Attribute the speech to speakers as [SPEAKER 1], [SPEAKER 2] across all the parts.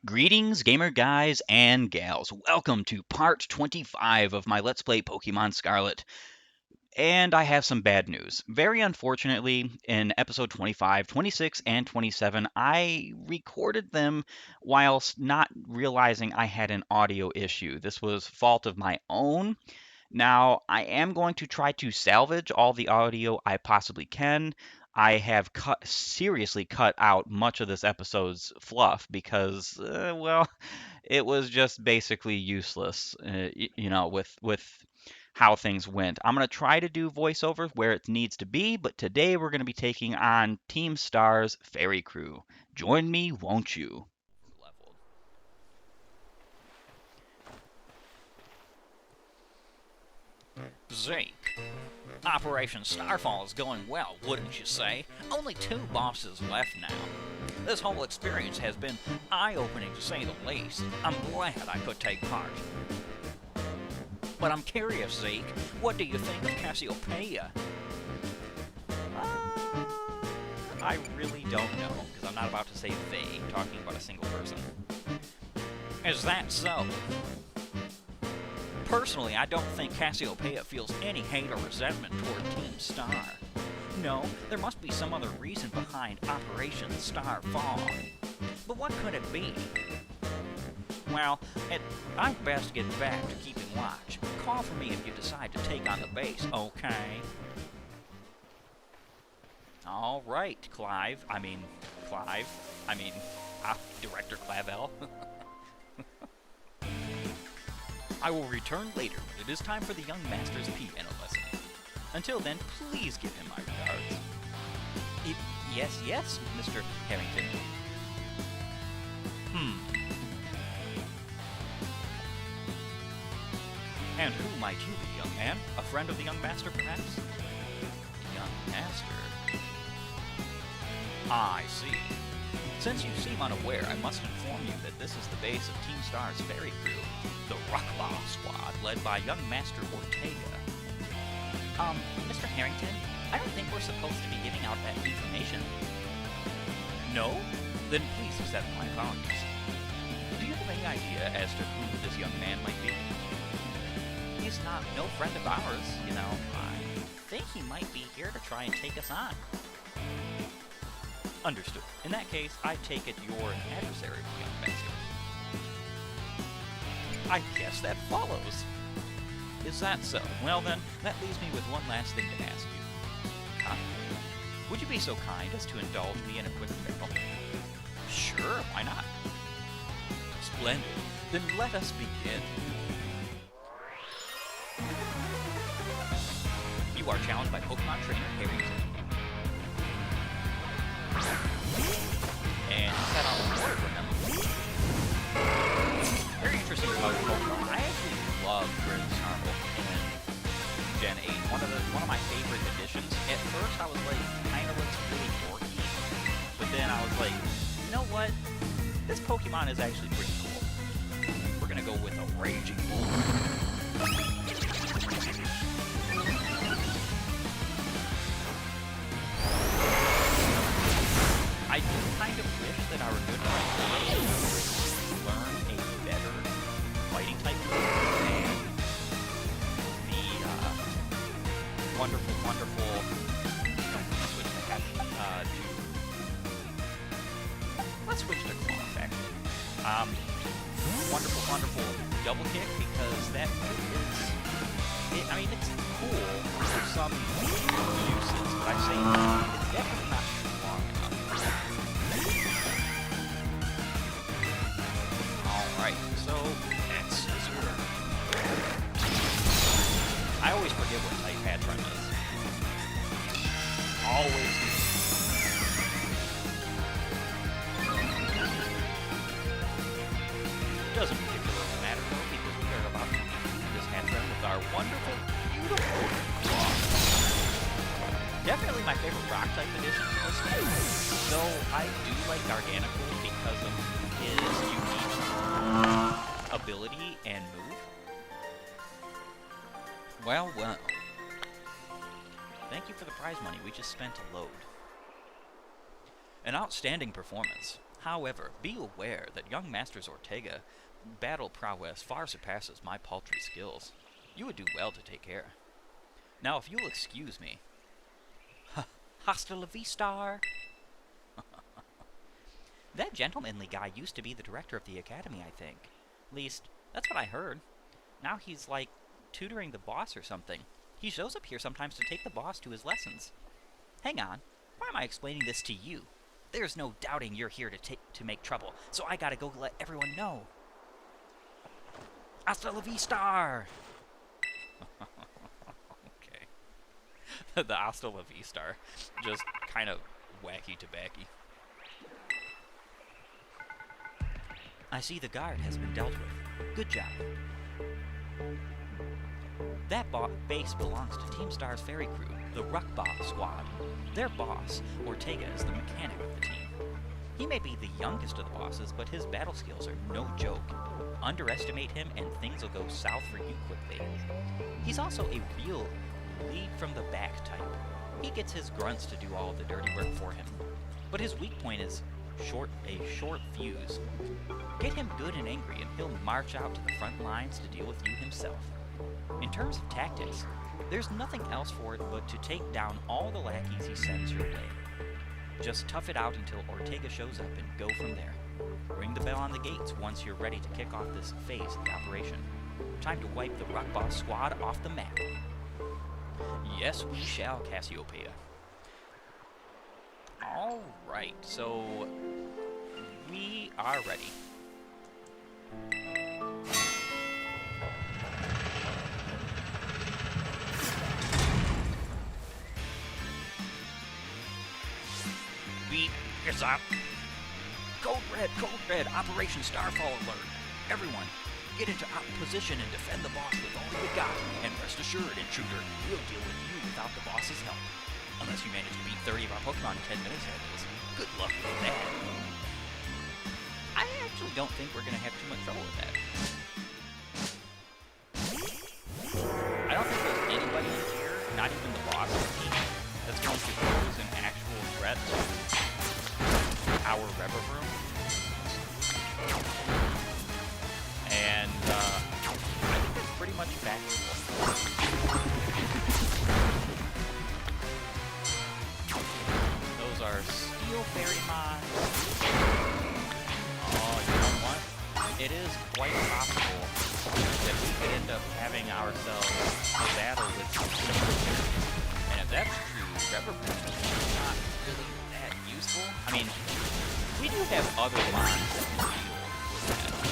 [SPEAKER 1] Greetings, gamer guys and gals. Welcome to part 25 of my Let's Play Pokemon Scarlet. And I have some bad news. Very unfortunately, in episode 25, 26, and 27, I recorded them whilst not realizing I had an audio issue. This was fault of my own. Now, I am going to try to salvage all the audio I possibly can. I have seriously cut out much of this episode's fluff because, well, it was just basically useless, with how things went. I'm going to try to do voiceover where it needs to be, but today we're going to be taking on Team Star's Fairy Crew. Join me, won't you?
[SPEAKER 2] Zeke. Operation Starfall is going well, wouldn't you say? Only 2 bosses left now. This whole experience has been eye-opening to say the least. I'm glad I could take part. But I'm curious, Zeke, what do you think of Cassiopeia? I really don't know, because I'm not about to say they, talking about a single person. Is that so? Personally, I don't think Cassiopeia feels any hate or resentment toward Team Star. No, there must be some other reason behind Operation Starfall. But what could it be? Well, I'd best get back to keeping watch. Call for me if you decide to take on the base, okay? All right, Director Clavel. I will return later when it is time for the young master's piano lesson. Until then, please give him my regards. Yes, Mr. Harrington. And who might you be, young man? A friend of the young master, perhaps? Young master? I see. Since you seem unaware, I must inform you that this is the base of Team Star's Fairy Crew, the Ruchbah squad, led by young Master Ortega. Mr. Harrington, I don't think we're supposed to be giving out that information. No? Then please accept my apologies. Do you have any idea as to who this young man might be? He's no friend of ours, you know. I think he might be here to try and take us on. Understood. In that case, I take it you're an adversary of the young master. I guess that follows. Is that so? Well then, that leaves me with one last thing to ask you. Huh? Would you be so kind as to indulge me in a quick battle? Sure, why not? Splendid. Then let us begin. You are challenged by Pokemon trainer Harrington. And you set on the board for him. Very interesting about Pokemon. I actually love Prince Charmel in Gen 8. One of my favorite additions. At first I was like, kinda looks really dorky. But then I was like, you know what? This Pokemon is actually pretty cool. We're gonna go with a Raging Bull. I do kind of wish that our good friend would learn a better fighting type than the wonderful, let's switch to Cloth, actually. Wonderful double kick, because that move it's cool for some uses, but I say it's definitely not strong enough. Alright, so that's Scissor. I always forget what type Patron is. Always do. Doesn't particularly matter though, because we are about to use this Patron with our wonderful, beautiful rock. Definitely my favorite rock type edition in this game. Though I do like Garganacl because of his unique ability and move. Well. Thank you for the prize money we just spent to load. An outstanding performance. However, be aware that young Master's Ortega battle prowess far surpasses my paltry skills. You would do well to take care. Now, if you'll excuse me... Hasta la vista! That gentlemanly guy used to be the director of the academy, I think. At least, that's what I heard. Now he's, like, tutoring the boss or something. He shows up here sometimes to take the boss to his lessons. Hang on. Why am I explaining this to you? There's no doubting you're here to make trouble, so I gotta go let everyone know. Hasta la vista! Okay. The hasta la vista. Just kind of wacky tobacco. I see the guard has been dealt with. Good job. That base belongs to Team Star's ferry crew, the Ruchbah squad. Their boss, Ortega, is the mechanic of the team. He may be the youngest of the bosses, but his battle skills are no joke. Underestimate him and things will go south for you quickly. He's also a real lead-from-the-back type. He gets his grunts to do all of the dirty work for him. But his weak point is a short fuse. Get him good and angry and he'll march out to the front lines to deal with you himself. In terms of tactics, there's nothing else for it but to take down all the lackeys he sends your way. Just tough it out until Ortega shows up and go from there. Ring the bell on the gates once you're ready to kick off this phase of the operation. Time to wipe the Ruchbah squad off the map. Yes, we shall, Cassiopeia. Alright, so we are ready. Beep, it's up. Code red, Operation Starfall alert. Everyone, get into position and defend the boss with all you got. And rest assured, intruder, we'll deal with you without the boss's help. Unless you manage to beat 30 of our Pokemon in 10 minutes, that is. Good luck with that. I actually don't think we're going to have too much trouble with that. I don't think there's anybody in here, not even the boss, that's going to pose an actual threat to our Rever Room. And, I think that's pretty much factual. Those are Steel Fairy Mons. Oh, you know what? It is quite possible that we could end up having ourselves a battle with some Steel Fairies. And if that's true, Rever Room is not really that useful. I mean, we do have other mons that can deal with that.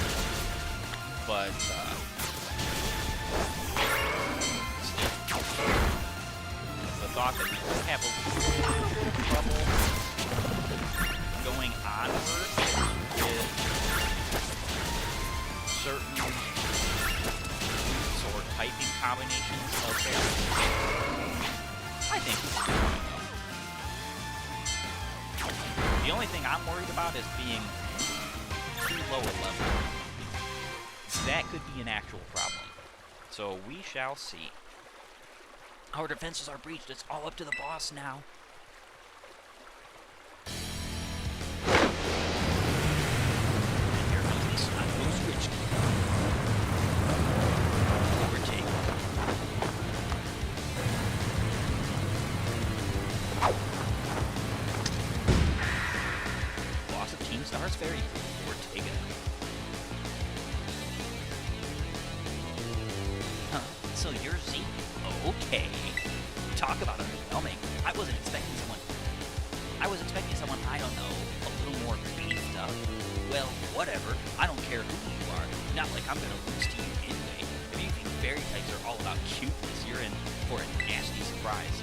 [SPEAKER 2] But, the thought that we could have a little bit of trouble going onward with certain or typing combinations of fairies, I think we can do it. The only thing I'm worried about is being too low a level. That could be an actual problem. So we shall see. Our defenses are breached. It's all up to the boss now. And here comes the Snot-Nosed Rich Kid. Overtake. Boss of Team Star's Fairy Crew, Ortega. So you're Z? Okay. Talk about underwhelming. I was expecting someone, I don't know, a little more beefed up. Well, whatever. I don't care who you are. Not like I'm gonna lose to you anyway. If you think fairy types are all about cuteness, you're in for a nasty surprise.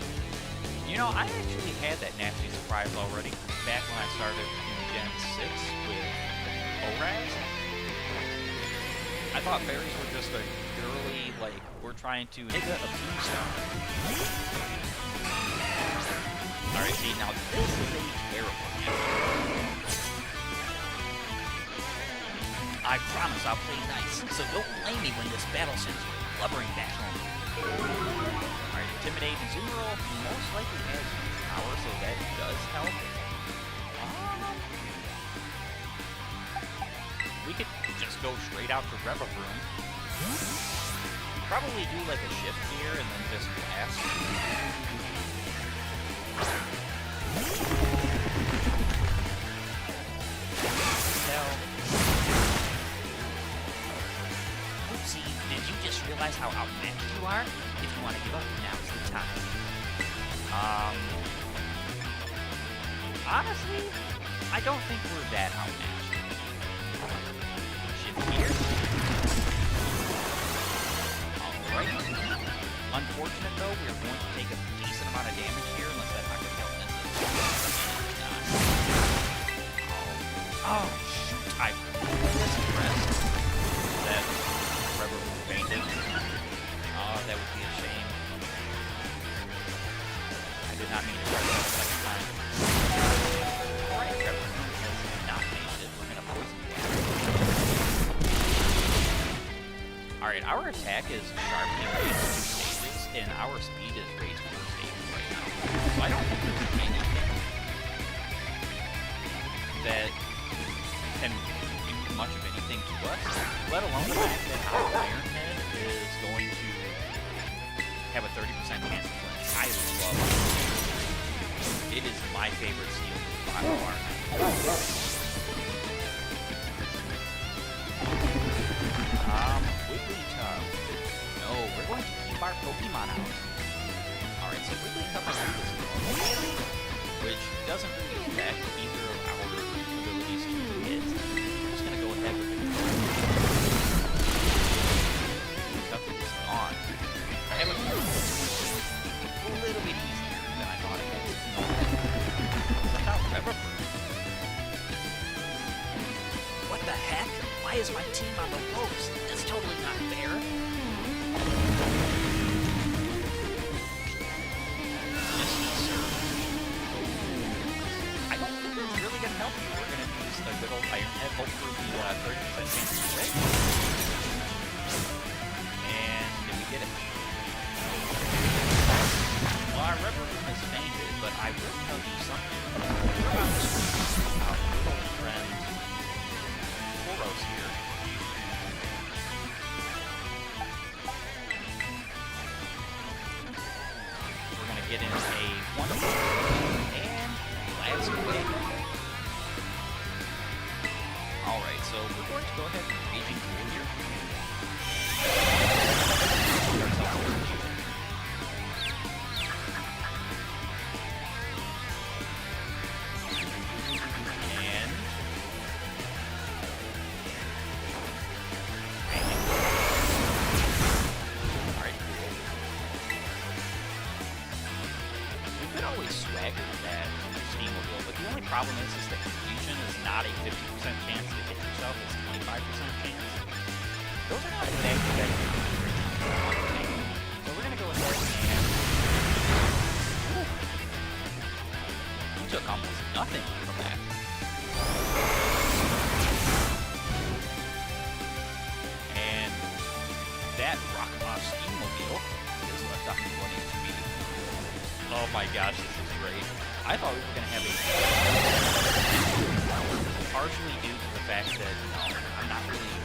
[SPEAKER 2] You know, I actually had that nasty surprise already back when I started in Gen 6 with Authorized. I thought fairies were just a girly, like, we're trying to nigga abuse them. Alright, see, now this is a terrible game. I promise I'll play nice, so don't blame me when this battle sends you blubbering back home. Alright, Intimidate and Zoomerl most likely has power, so that does help. we could just go straight out to Reverie. Probably do like a shift here and then just blast. Hell. Oopsie, did you just realize how outmatched you are? If you want to give up, now's the time. Honestly, I don't think we're that outmatched. Shift here. Alright. Unfortunate though, we're going to take a decent amount of damage here unless that Taco Tail misses. Oh, shoot. I was impressed that Trevor fainted. Oh, that would be a shame. I did not mean to try that a second time. Alright, Trevor has not fainted. We're going to poison him. Alright, our attack is sharply raised 2 stages, and our speed is raised 4 stages right now. So I don't think there's anything that can do much of anything to us, let alone the fact that our Iron Head is going to have a 30% chance of turning highly slow. It is my favorite steel move by far. Wigglytuff. No, we're going to keep our Pokemon out. Alright, so Wigglytuff is this normal, which doesn't really affect either of our abilities to hit. I'm just going to go ahead with it. Wigglytuff is gone. I have a little bit easier than I thought it was. Send out Reverie. What the heck? Why is my team on the ropes? That's totally not fair. I don't think it's really going to help you. We're going to use a good old Iron Head, hope for the 30% chance to hit. And did we get it? Well, our Reverie has fainted, but I will tell you something. We're about to squeeze our good old friend Tauros here. We're going to get in a 1 and blast away. Alright, so we're going to go ahead and Raging Cool here. Problem is that confusion is not a 50% chance to hit yourself, it's 25% chance. Those are not exactly that good. So we're going to go ahead and... Ooh. You took almost nothing from that. And that Ruchbah Steamobile is left up and running to me. Oh my gosh, this is great. I thought we were going to have a partially due to the fact that, I'm not really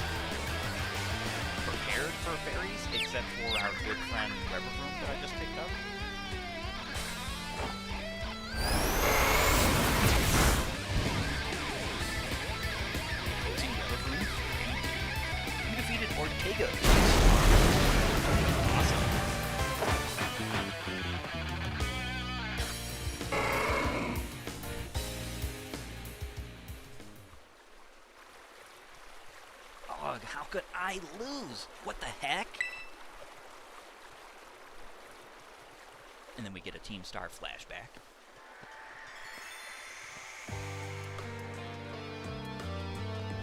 [SPEAKER 2] prepared for fairies, except for our good friend Reverie that I just picked up. Opposing Reverie. You defeated Ortega. Awesome. How could I lose? What the heck? And then we get a Team Star flashback.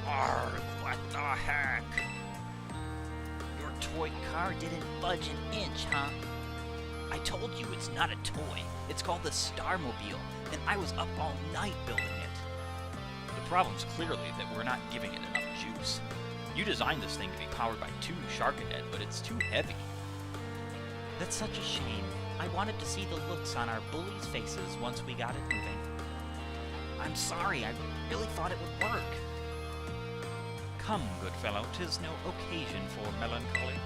[SPEAKER 2] Arrgh, what the heck? Your toy car didn't budge an inch, huh? I told you it's not a toy. It's called the Starmobile, and I was up all night building it. The problem's clearly that we're not giving it enough juice. You designed this thing to be powered by 2 Sharkadette, but it's too heavy. That's such a shame. I wanted to see the looks on our bullies' faces once we got it moving. I'm sorry, I really thought it would work. Come, good fellow, 'tis no occasion for melancholy.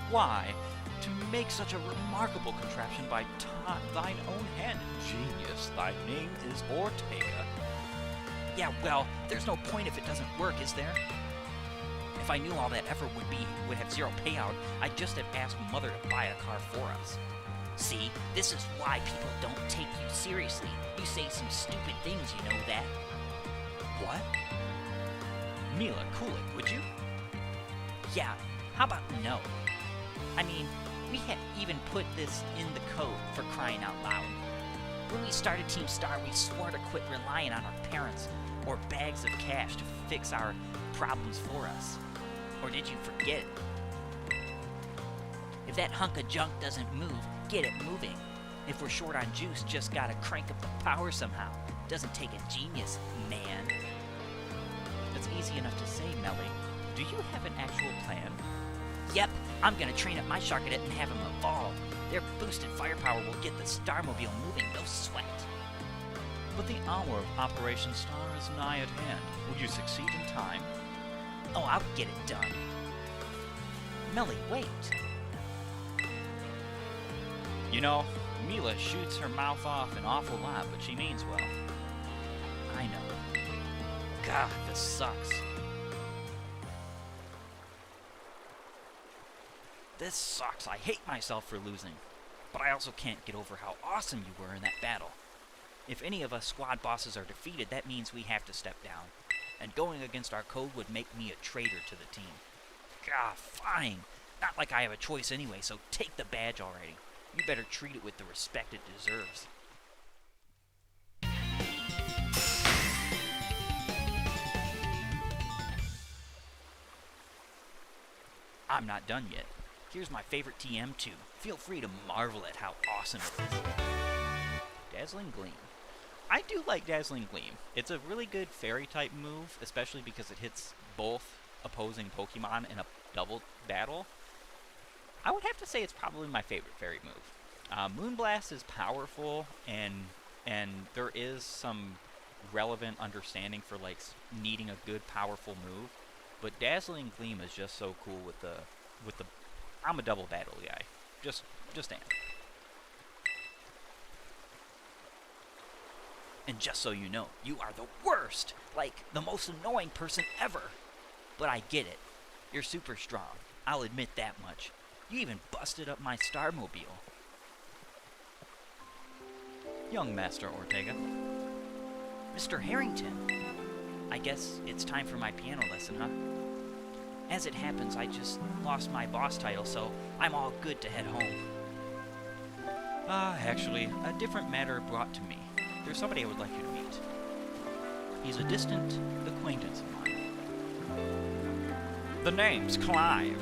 [SPEAKER 2] Why, to make such a remarkable contraption by thine own hand, genius, thy name is Ortega. Yeah, well, there's no point if it doesn't work, is there? If I knew all that effort would have zero payout, I'd just have asked Mother to buy a car for us. See, this is why people don't take you seriously. You say some stupid things, you know that? What? Mila, cool it, would you? Yeah, how about no? I mean, we had even put this in the code, for crying out loud. When we started Team Star, we swore to quit relying on our parents or bags of cash to fix our problems for us. Or did you forget? If that hunk of junk doesn't move, get it moving. If we're short on juice, just gotta crank up the power somehow. Doesn't take a genius, man. It's easy enough to say, Melly. Do you have an actual plan? Yep, I'm gonna train up my Sharkadet and have him evolve. Their boosted firepower will get the Starmobile moving, no sweat.
[SPEAKER 1] But the hour of Operation Star is nigh at hand. Will you succeed in time?
[SPEAKER 2] Oh, I'll get it done. Melly, wait.
[SPEAKER 1] You know, Mila shoots her mouth off an awful lot, but she means well.
[SPEAKER 2] I know. God, this sucks. This sucks. I hate myself for losing. But I also can't get over how awesome you were in that battle. If any of us squad bosses are defeated, that means we have to step down. And going against our code would make me a traitor to the team. God, fine. Not like I have a choice anyway, so take the badge already. You better treat it with the respect it deserves. I'm not done yet. Here's my favorite TM2. Feel free to marvel at how awesome it is. Dazzling Gleam. I do like Dazzling Gleam. It's a really good fairy-type move, especially because it hits both opposing Pokemon in a double battle. I would have to say it's probably my favorite fairy move. Moonblast is powerful, and there is some relevant understanding for like needing a good, powerful move. But Dazzling Gleam is just so cool with the I'm a double battle guy. Just am. And just so you know, you are the worst! Like, the most annoying person ever! But I get it. You're super strong. I'll admit that much. You even busted up my Starmobile.
[SPEAKER 1] Young Master Ortega.
[SPEAKER 2] Mr. Harrington. I guess it's time for my piano lesson, huh? As it happens, I just lost my boss title, so I'm all good to head home.
[SPEAKER 1] Actually, a different matter brought to me. There's somebody I would like you to meet. He's a distant acquaintance of mine.
[SPEAKER 2] The name's Clive.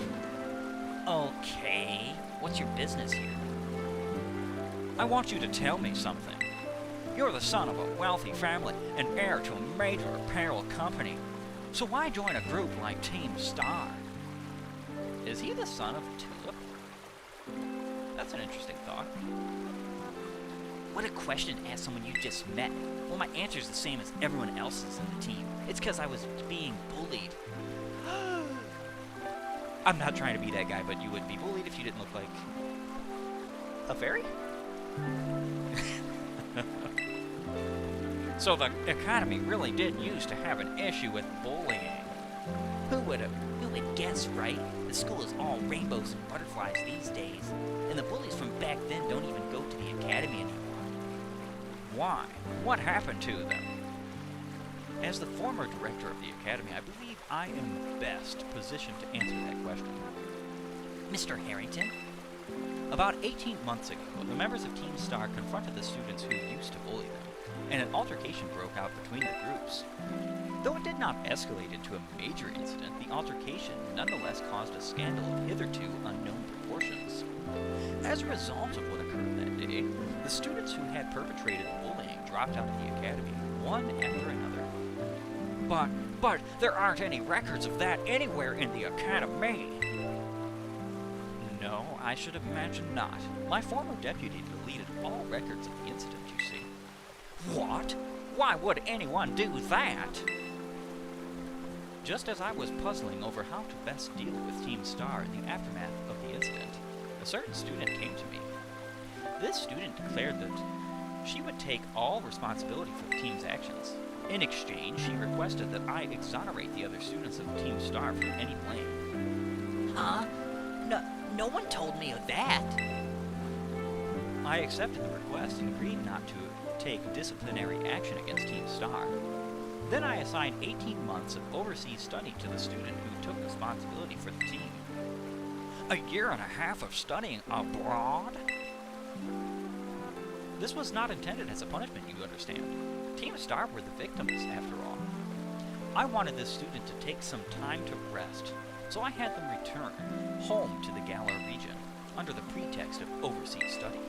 [SPEAKER 2] Okay, what's your business here?
[SPEAKER 1] I want you to tell me something.
[SPEAKER 2] You're the son of a wealthy family and heir to a major apparel company. So why join a group like Team Star?
[SPEAKER 1] Is he the son of Tulip? That's an interesting thought.
[SPEAKER 2] What a question to ask someone you just met. Well, my answer's the same as everyone else's in the team. It's because I was being bullied.
[SPEAKER 1] I'm not trying to be that guy, but you would be bullied if you didn't look like a fairy?
[SPEAKER 2] So the Academy really did used to have an issue with bullying. Who would guess, right? The school is all rainbows and butterflies these days. And the bullies from back then don't even go to the Academy anymore. Why? What happened to them?
[SPEAKER 1] As the former director of the Academy, I believe I am best positioned to answer that question.
[SPEAKER 2] Mr. Harrington?
[SPEAKER 1] About 18 months ago, the members of Team Star confronted the students who used to bully them, and an altercation broke out between the groups. Though it did not escalate into a major incident, the altercation nonetheless caused a scandal of hitherto unknown proportions. As a result of what occurred that day, the students who had perpetrated the bullying dropped out of the Academy, one after another.
[SPEAKER 2] But there aren't any records of that anywhere in the Academy.
[SPEAKER 1] No, I should imagine not. My former deputy deleted all records of the incident, you see.
[SPEAKER 2] What? Why would anyone do that? Just as I was puzzling over how to best deal with Team Star in the aftermath of the incident, a certain student came to me. This student declared that she would take all responsibility for the team's actions. In exchange, she requested that I exonerate the other students of Team Star from any blame.
[SPEAKER 3] Huh? No one told me of that.
[SPEAKER 2] I accepted the request and agreed not to take disciplinary action against Team Star. Then I assigned 18 months of overseas study to the student who took responsibility for the team. A year and a half of studying abroad? This was not intended as a punishment, you understand. Team Star were the victims, after all. I wanted this student to take some time to rest, so I had them return home to the Galar region under the pretext of overseas study.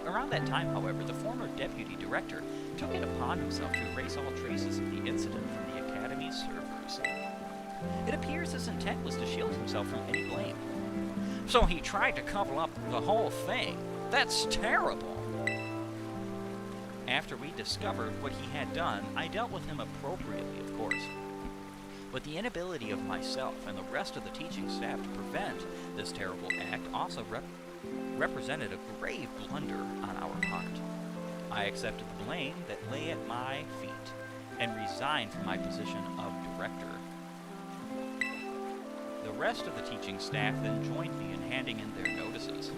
[SPEAKER 2] Around that time, however, the former deputy director took it upon himself to erase all traces of the incident from the Academy's servers. It appears his intent was to shield himself from any blame. So he tried to cover up the whole thing. That's terrible! After we discovered what he had done, I dealt with him appropriately, of course. But the inability of myself and the rest of the teaching staff to prevent this terrible act also represented a grave blunder on our part. I accepted the blame that lay at my feet and resigned from my position of director. The rest of the teaching staff then joined me in handing in their notices.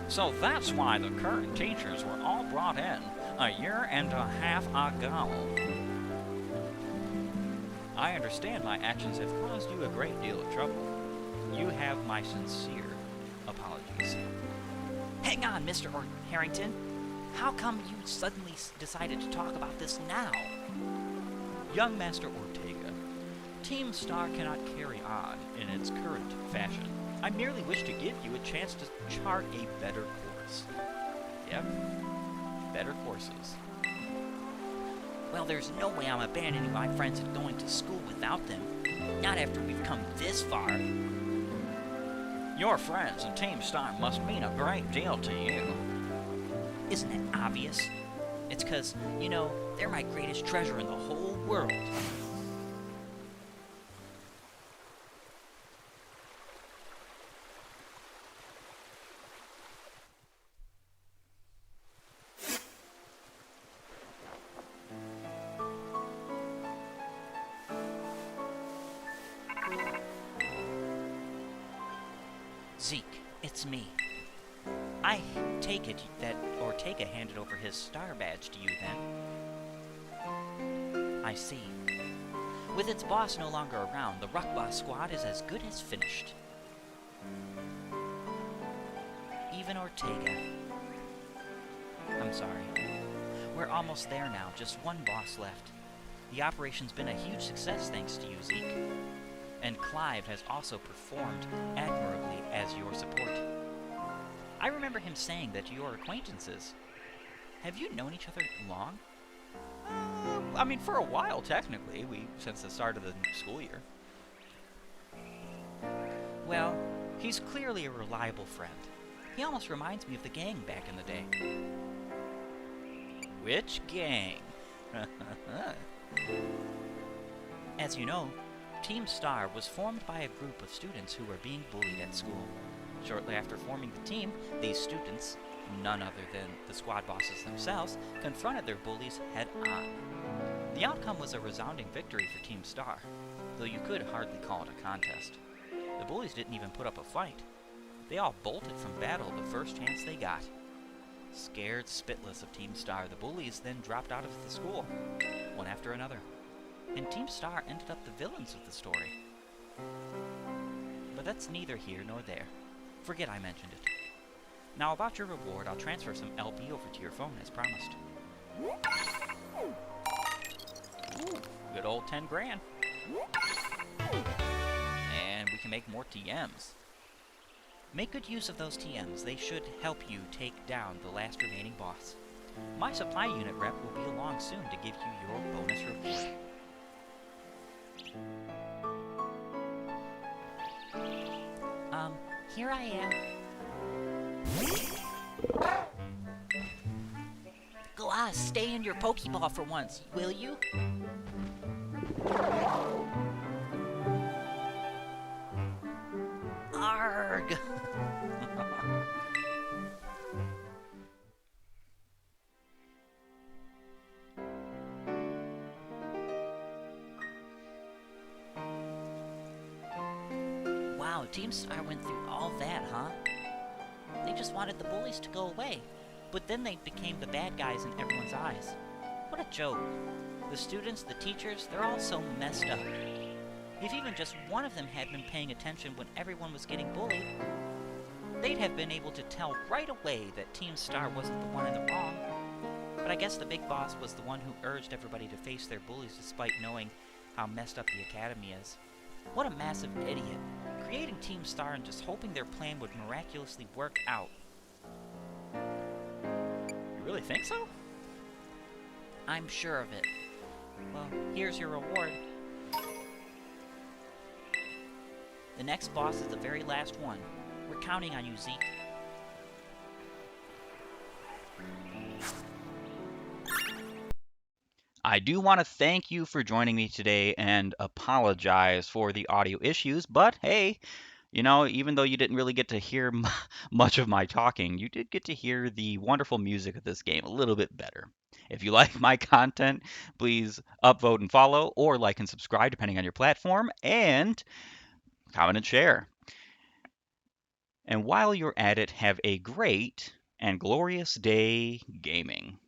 [SPEAKER 2] So that's why the current teachers were all brought in a year and a half ago. I understand my actions have caused you a great deal of trouble. You have my sincere apologies.
[SPEAKER 3] Hang on, Mr. Harrington. How come you suddenly decided to talk about this now?
[SPEAKER 2] Young Master Ortega, Team Star cannot carry on in its current fashion. I merely wish to give you a chance to chart a better course. Yep, better courses.
[SPEAKER 3] Well, there's no way I'm abandoning my friends and going to school without them. Not after we've come this far.
[SPEAKER 2] Your friends and Team Star must mean a great deal to you.
[SPEAKER 3] Isn't it obvious? It's 'cause, they're my greatest treasure in the whole world. Zeke, it's me. I take it that Ortega handed over his star badge to you then. I see. With its boss no longer around, the Ruchbah squad is as good as finished. Even Ortega. I'm sorry. We're almost there now, just one boss left. The operation's been a huge success thanks to you, Zeke. And Clive has also performed admirably as your support. I remember him saying that you're acquaintances. Have you known each other long?
[SPEAKER 2] For a while, technically, since the start of the school year.
[SPEAKER 3] Well, he's clearly a reliable friend. He almost reminds me of the gang back in the day.
[SPEAKER 2] Which gang?
[SPEAKER 3] As you know, Team Star was formed by a group of students who were being bullied at school. Shortly after forming the team, these students, none other than the squad bosses themselves, confronted their bullies head-on. The outcome was a resounding victory for Team Star, though you could hardly call it a contest. The bullies didn't even put up a fight. They all bolted from battle the first chance they got. Scared spitless of Team Star, the bullies then dropped out of the school, one after another. And Team Star ended up the villains of the story. But that's neither here nor there. Forget I mentioned it. Now about your reward, I'll transfer some LP over to your phone as promised. Ooh, good old 10 grand. And we can make more TMs. Make good use of those TMs. They should help you take down the last remaining boss. My supply unit rep will be along soon to give you your bonus reward. Here I am. Go on, stay in your Pokeball for once, will you? Arg! Wow, Team Star went through all that, huh? They just wanted the bullies to go away, but then they became the bad guys in everyone's eyes. What a joke. The students, the teachers, they're all so messed up. If even just one of them had been paying attention when everyone was getting bullied, they'd have been able to tell right away that Team Star wasn't the one in the wrong. But I guess the big boss was the one who urged everybody to face their bullies despite knowing how messed up the academy is. What a massive idiot. Creating Team Star and just hoping their plan would miraculously work out.
[SPEAKER 2] You really think so?
[SPEAKER 3] I'm sure of it. Well, here's your reward. The next boss is the very last one. We're counting on you, Zeke.
[SPEAKER 1] I do want to thank you for joining me today and apologize for the audio issues, but hey, even though you didn't really get to hear much of my talking, you did get to hear the wonderful music of this game a little bit better. If you like my content, please upvote and follow, or like and subscribe depending on your platform, and comment and share. And while you're at it, have a great and glorious day gaming.